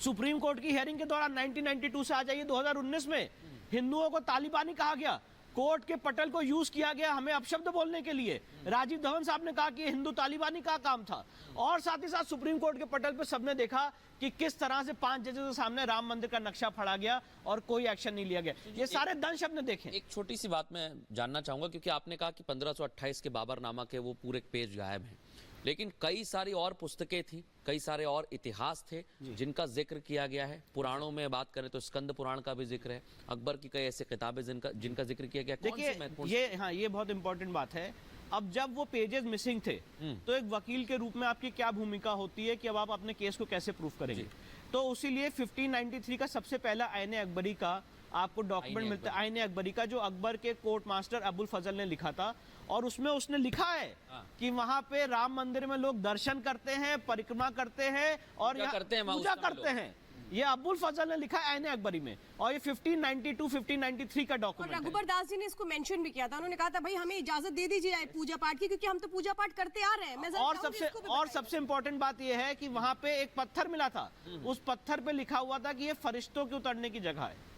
Supreme court की hearing के दौरान 1992 से आ जाइए 2019 में हिंदुओं को तालिबानी कहा गया, कोर्ट के पटल को यूज किया गया हमें अपशब्द बोलने के लिए। राजीव धवन साहब ने कहा कि हिंदू तालिबानी का काम था, और साथ ही साथ सुप्रीम कोर्ट के पटल पे सबने देखा कि किस तरह से 5 जजेस के सामने राम मंदिर का नक्शा फाड़ा गया और कोई एक्शन नहीं लिया गया। ये सारे दंश हमने देखे। एक छोटी सी बात मैं जानना चाहूंगा, क्योंकि आपने कहा कि 1528 के बाबरनामा के वो पूरे पेज गायब हैं, लेकिन कई सारी और पुस्तकें थी, कई सारे और इतिहास थे जिनका जिक्र किया गया है। पुराणों में बात करें तो स्कंद पुराण का भी जिक्र है, अकबर की कई ऐसे किताबें जिनका जिक्र किया गया। देखिए ये बहुत इंपॉर्टेंट बात है। अब जब वो पेजेस मिसिंग थे तो एक वकील के रूप में आपकी क्या भूमिका होती है कि अब आप अपने केस को कैसे प्रूफ करेंगे। तो उसीलिए 1593 का सबसे पहला आईने अकबरी का आपको डॉक्यूमेंट मिलता है, आईने अकबरी का, जो अकबर के कोर्ट मास्टर अबुल फजल ने लिखा था। और उसमें उसने लिखा है कि वहां पे राम मंदिर में लोग दर्शन करते हैं, परिक्रमा करते हैं और पूजा करते हैं। ये अबुल फजल ने लिखा है आईने अकबरी में, और ये 1592-1593 का डॉक्यूमेंट है। रघुबर दास जी ने इसको मेंशन भी किया था, उन्होंने कहा था भाई हमें इजाजत दे दीजिए पूजा पाठ की, क्योंकि हम तो पूजा पाठ करते आ रहे हैं। और सबसे इंपॉर्टेंट बात यह है कि वहां पे एक पत्थर मिला था, उस पत्थर पे लिखा हुआ था कि ये फरिश्तों के उतरने की जगह है,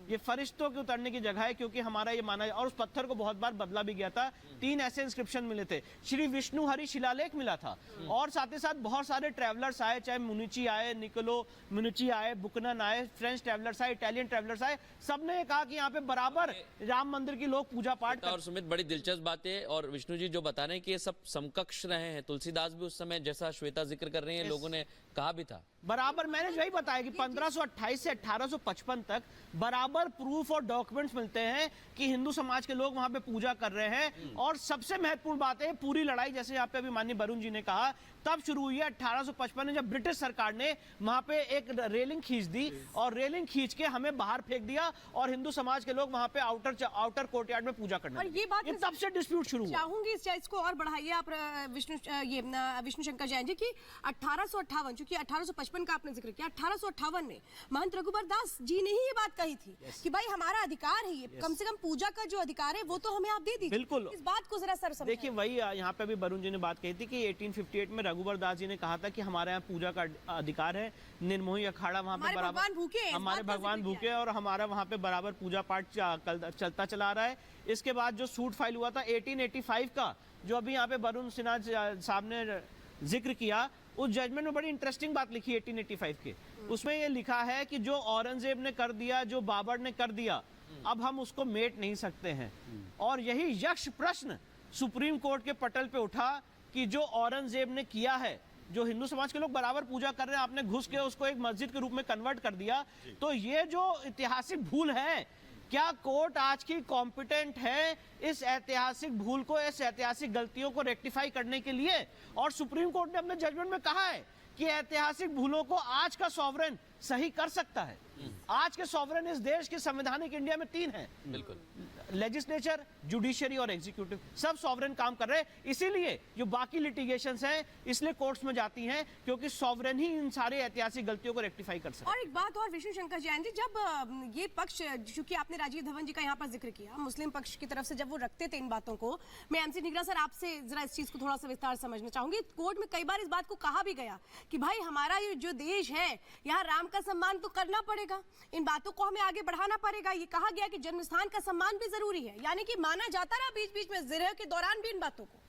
ये फरिश्तों के उतरने की जगह है, क्योंकि हमारा ये माना है। और उस पत्थर को बहुत बार बदला भी गया था। 3 ऐसे इंस्क्रिप्शन मिले थे, श्री विष्णु हरि शिलालेख मिला था, और साथ ही साथ बहुत सारे ट्रैवलर्स आए, चाहे मुनिची आए, निकोलो मुनिची आए, बुकनन आए, फ्रेंच ट्रैवलर्स आए, इटालियन ट्रैवलर्स आए, सबने कहा कि यहाँ पे बराबर राम मंदिर की लोग पूजा पाठ। और सुमित, बड़ी दिलचस्प बात है, और विष्णु जी जो बता रहे हैं कि ये सब समकक्ष रहे हैं। तुलसीदास भी उस समय, जैसा श्वेता जिक्र कर रहे हैं, लोगों ने कहा भी था बराबर। मैंने वही बताया कि 1528 से 1855 तक बराबर प्रूफ और डॉक्यूमेंट्स मिलते हैं कि हिंदू समाज के लोग वहां पे पूजा कर रहे हैं। और सबसे महत्वपूर्ण बात है, पूरी लड़ाई जैसे यहाँ पे अभी माननीय वरुण जी ने कहा तब शुरू हुई है 1855 में, जब ब्रिटिश सरकार ने वहां पे एक रेलिंग खींच दी और रेलिंग खींच के हमें बाहर फेंक दिया, और हिंदू समाज के लोग वहां पे आउटर कोर्टयार्ड में पूजा करने लगे। ये बात तब से डिस्प्यूट शुरू हुआ। चाहूंगी इस चीज को और बढ़ाइए आप विष्णु शंकर जैन जी की 1858, चूंकि 1855 का आपने जिक्र किया, 1858 में महंत रघुबर दास जी ने ही ये बात कही थी कि भाई हमारा अधिकार है ये, कम से कम पूजा का जो अधिकार है वो तो हमें आप दे दीजिए। बिल्कुल, इस बात को जरा सर समझाइए। देखिए वही यहाँ पे भी वरुण जी ने बात कही थी कि 1858 में रघुबर दास जी ने कहा था कि हमारे यहाँ पूजा का अधिकार है, निर्मोही अखाड़ा वहाँ पे बराबर, हमारे भगवान भूखे और हमारा वहाँ पे बराबर पूजा पाठ चलता चला रहा है। इसके बाद जो सूट फाइल हुआ था 1885 का, जो अभी यहाँ पे वरुण सिन्हा साहब ने जिक्र किया, उस जजमेंट में बड़ी इंटरेस्टिंग बात लिखी 1885 के। उसमें ये लिखा है कि जो औरंगजेब ने कर दिया, जो बाबर ने कर दिया, अब हम उसको मेट नहीं सकते हैं। और यही यक्ष प्रश्न सुप्रीम कोर्ट के पटल पे उठा कि जो औरंगजेब ने किया है, जो हिंदू समाज के लोग बराबर पूजा कर रहे हैं, आपने घुस के उसको एक मस्जिद के रूप में कन्वर्ट कर दिया। तो ये जो ऐतिहासिक भूल है, क्या कोर्ट आज की कॉम्पिटेंट है इस ऐतिहासिक भूल को, इस ऐतिहासिक गलतियों को रेक्टिफाई करने के लिए? और सुप्रीम कोर्ट ने अपने जजमेंट में कहा है कि ऐतिहासिक भूलों को आज का सॉवरेन सही कर सकता है। आज के सॉवरेन इस देश के संवैधानिक इंडिया में 3 हैं, बिल्कुल, लेजिस्लेचर, जुडिशरी और एग्जीक्यूटिव, सब सॉवरेन काम कर रहे हैं। इसीलिए जो बाकी लिटिगेशंस हैं इसलिए कोर्ट्स में जाती हैं, क्योंकि सॉवरेन ही इन सारे ऐतिहासिक गलतियों को रेक्टिफाई कर सकता है। और एक बात और विष्णु शंकर जैन जी, जब ये पक्ष, चूंकि आपने राजीव धवन जी का यहाँ पर जिक्र किया, मुस्लिम पक्ष की तरफ से जब वो रखते थे इन बातों को, मैं एमसी निगरा सर आपसे जरा इस चीज को थोड़ा सा विस्तार समझना चाहूंगी। कोर्ट में कई बार इस बात को कहा भी गया कि भाई हमारा ये जो देश है, यहाँ राम का सम्मान तो करना पड़ेगा, इन बातों को हमें आगे बढ़ाना पड़ेगा। ये कहा गया कि जन्म स्थान का सम्मान भी जरूरी है, यानी कि माना जाता रहा बीच बीच में जिरह के दौरान भी इन बातों को।